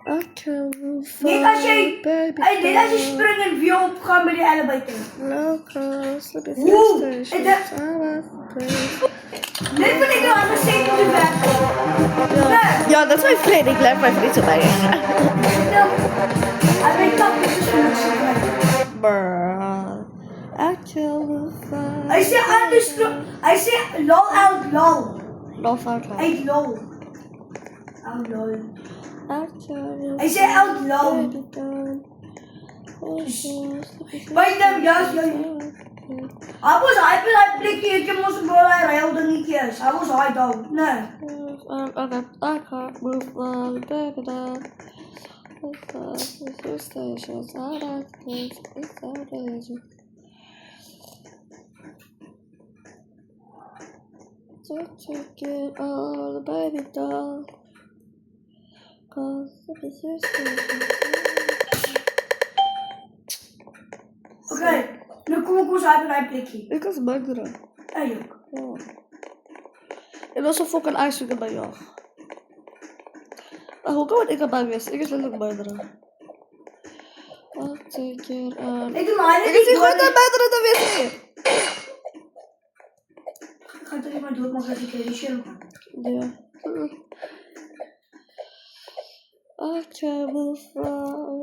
I can't move Net als jy, baby. net as jy spring en weer opgaan by die elevator. Locals, let me Oeh, finish en this. Net wil ek nou aan gesê te doen werk. Nee, Ja, dat is mijn vriend. Ik blijf mijn vriend zo bij je. nou, hij weet dat het is goed. Bruh. I can't move Hij zegt anders, hij zegt lol out lol. Love out loud. Uit lol. Out lol. I can't move Hij zegt out lol. baby down. Weet je, ja. Hij was hype in dat plekje, je moest een bal rijden dingetjes. Hij was hype down. Nee. Okay, I can't move my baby down. The stations, I like this, it's outrageous. So take it all, baby doll. Cause the stations. Oké, nu kom ik ons hype in dat plekje. Ik was bang. En ook. Ja. En dat is een fucking ijsvinger bij jou. Hoe kan ik erbij wees? Ik is letterlijk bang. I'll take it all. Ik doe maar Ik is hier gewoon erbij dan wc. Ik ga het maar dood maken dat ik die shit kan. Ja. I can't move from